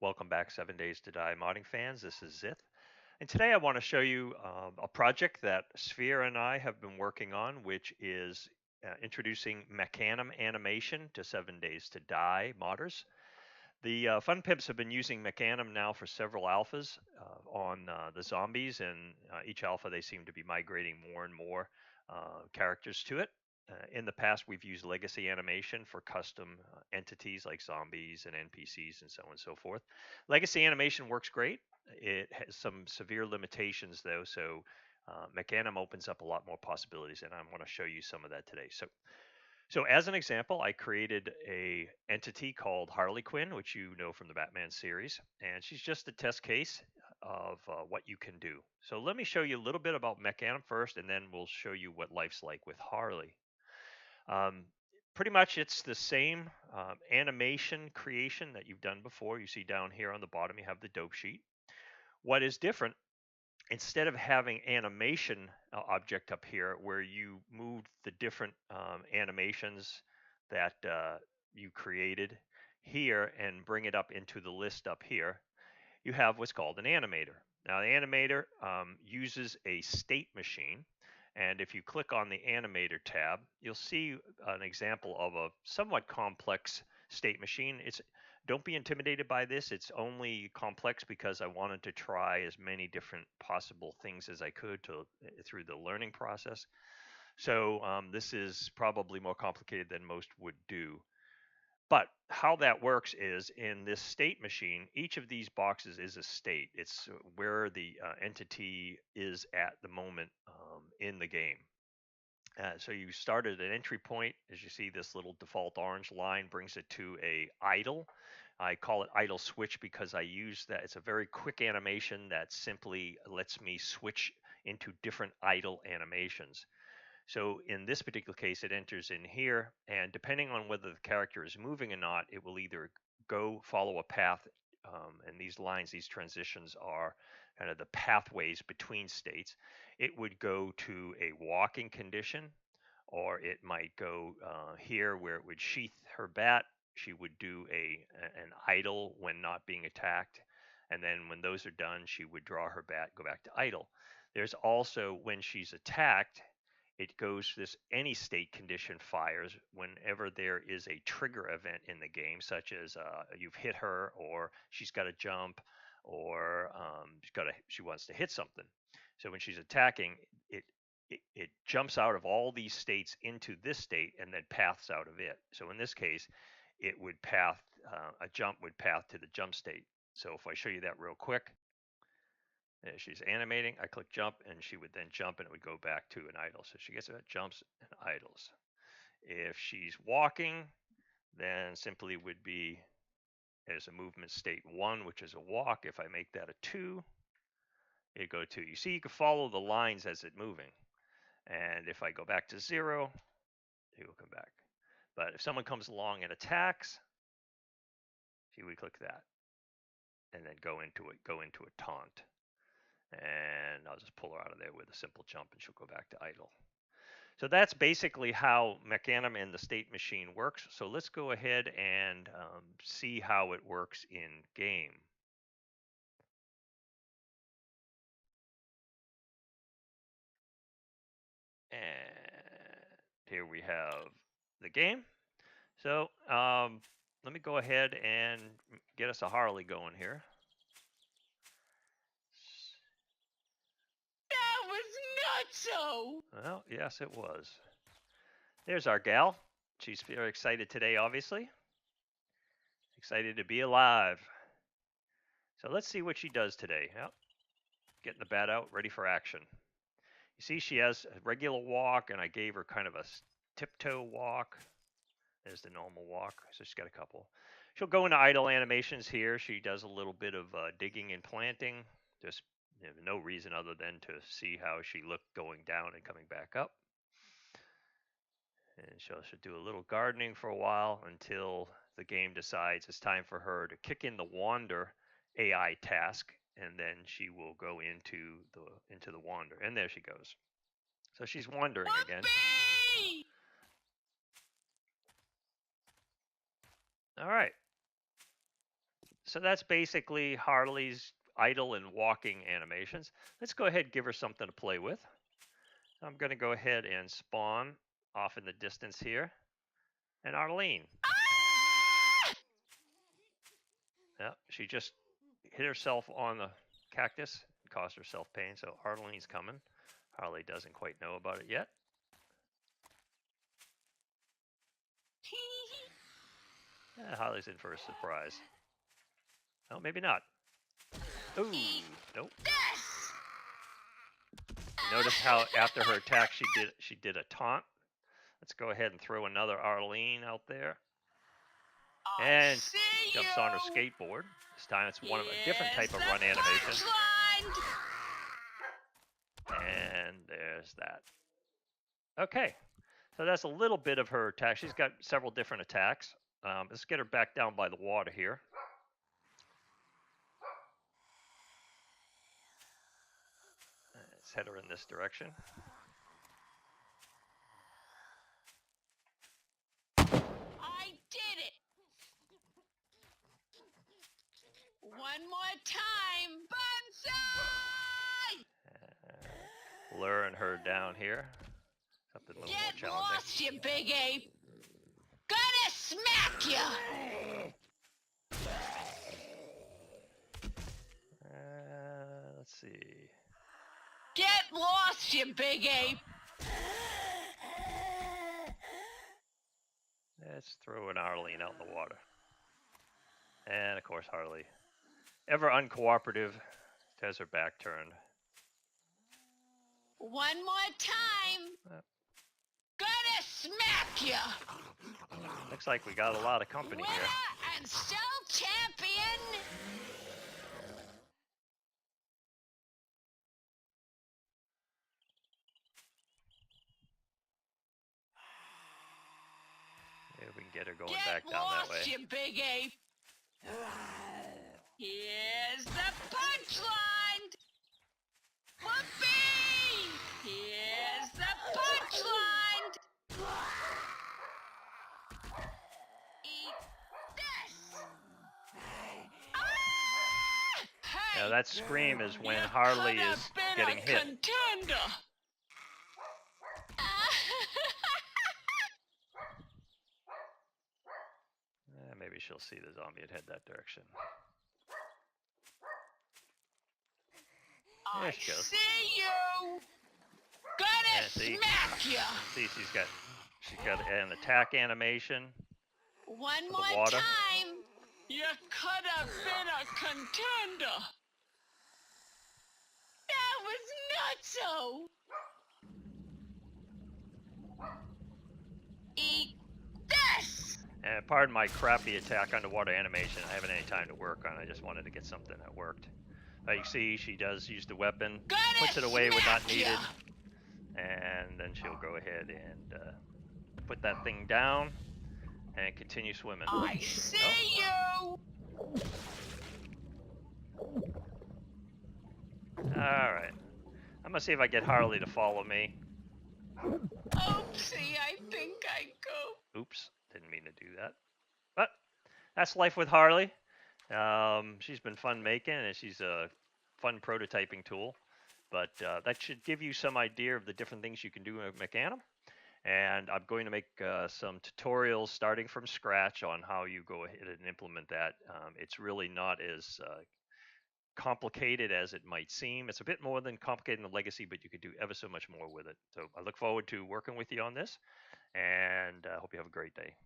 Welcome back, 7 Days to Die modding fans. This is Zith. And today I want to show you a project that Sphere and I have been working on, which is introducing Mecanim animation to 7 Days to Die modders. The Fun Pimps have been using Mecanim now for several alphas on the zombies, and each alpha they seem to be migrating more and more characters to it. In the past, we've used legacy animation for custom entities like zombies and NPCs and so on and so forth. Legacy animation works great. It has some severe limitations though, so Mecanim opens up a lot more possibilities, and I want to show you some of that today. So as an example, I created a entity called Harley Quinn, which you know from the Batman series, and she's just a test case of what you can do. So let me show you a little bit about Mecanim first, and then we'll show you what life's like with Harley. Um, Pretty much it's the same animation creation that you've done before. You see down here on the bottom, you have the dope sheet. What is different, instead of having animation object up here where you moved the different animations that you created here and bring it up into the list up here, you have what's called an animator. Now the animator uses a state machine, and if you click on the animator tab, you'll see an example of a somewhat complex state machine. Don't be intimidated by this. It's only complex because I wanted to try as many different possible things as I could through the learning process. So this is probably more complicated than most would do. But how that works is in this state machine, each of these boxes is a state. It's where the entity is at the moment in the game. So you start at an entry point. As you see, this little default orange line brings it to a idle. I call it idle switch because I use that. It's a very quick animation that simply lets me switch into different idle animations. So in this particular case, it enters in here, and depending on whether the character is moving or not, it will either go follow a path, and these lines, these transitions are kind of the pathways between states. It would go to a walking condition, or it might go here where it would sheath her bat. She would do an idle when not being attacked, and then when those are done, she would draw her bat, go back to idle. There's also when she's attacked, it goes this any state condition fires whenever there is a trigger event in the game, such as you've hit her, or she's got to jump, or she wants to hit something. So when she's attacking, it jumps out of all these states into this state and then paths out of it. So in this case, it would path a jump would path to the jump state. So if I show you that real quick, as she's animating, I click jump, and she would then jump, and it would go back to an idle. So she gets it, jumps and idles. If she's walking, then simply would be as a movement state 1, which is a walk. If I make that a 2, it go to. You see, you can follow the lines as it's moving. And if I go back to 0, it will come back. But if someone comes along and attacks, she would click that, and then go into a taunt. And I'll just pull her out of there with a simple jump, and she'll go back to idle. So that's basically how Mecanim and the state machine works. So let's go ahead and see how it works in game. And here we have the game. So let me go ahead and get us a Harley going here. That was nutso! Well, yes, it was. There's our gal. She's very excited today, obviously. Excited to be alive. So let's see what she does today. Yep. Getting the bat out, ready for action. You see, she has a regular walk, and I gave her kind of a tiptoe walk. There's the normal walk, so she's got a couple. She'll go into idle animations here. She does a little bit of digging and planting, just no reason other than to see how she looked going down and coming back up. And she'll do a little gardening for a while until the game decides it's time for her to kick in the wander AI task, and then she will go into the wander. And there she goes. So she's wandering again. All right. so that's basically Harley's idle and walking animations. Let's go ahead and give her something to play with. I'm going to go ahead and spawn off in the distance here. And Arlene. Yeah, she just hit herself on the cactus and caused herself pain. So Arlene's coming. Harley doesn't quite know about it yet. Yeah, Harley's in for a surprise. Oh, maybe not. Ooh, nope. Notice how after her attack she did a taunt. Let's go ahead and throw another Arlene out there. And jumps on her skateboard. This time it's one of a different type of run animation. And there's that. Okay, so that's a little bit of her attack. She's got several different attacks. Let's get her back down by the water here. Let's head her in this direction. I did it! One more time, bonsai! Luring her down here. Something a little more challenging. Get lost, you big ape! Gonna smack ya! Let's see. Get lost, you big ape! Let's throw an Arlene out in the water. And of course Harley, ever uncooperative, has her back turned. One more time! Gonna smack ya! Looks like we got a lot of company Winner here. and still champion! Maybe we can get her going back down that way. You big ape! Here's the punchline! Whoopee! Here's the punchline! Eat this! Ah! Now that scream is when Harley is getting hit. Contender. Maybe she'll see the zombie and head that direction. There she goes. See you! Gonna smack ya! See, she's got an attack animation. One more time! You could have been a contender! That was nutso! Eat this! And pardon my crappy attack underwater animation. I haven't any time to work on it. I just wanted to get something that worked. You see, she does use the weapon, puts it away when not needed, and then she'll go ahead and put that thing down and continue swimming. I see you! Alright. I'm going to see if I get Harley to follow me. Oopsie, I think I go. Oops, didn't mean to do that. But that's life with Harley. She's been fun making, and she's a fun prototyping tool. But that should give you some idea of the different things you can do with Mecanim. And I'm going to make some tutorials starting from scratch on how you go ahead and implement that. It's really not as complicated as it might seem. It's a bit more than complicated in the legacy, but you could do ever so much more with it. So I look forward to working with you on this, and I hope you have a great day.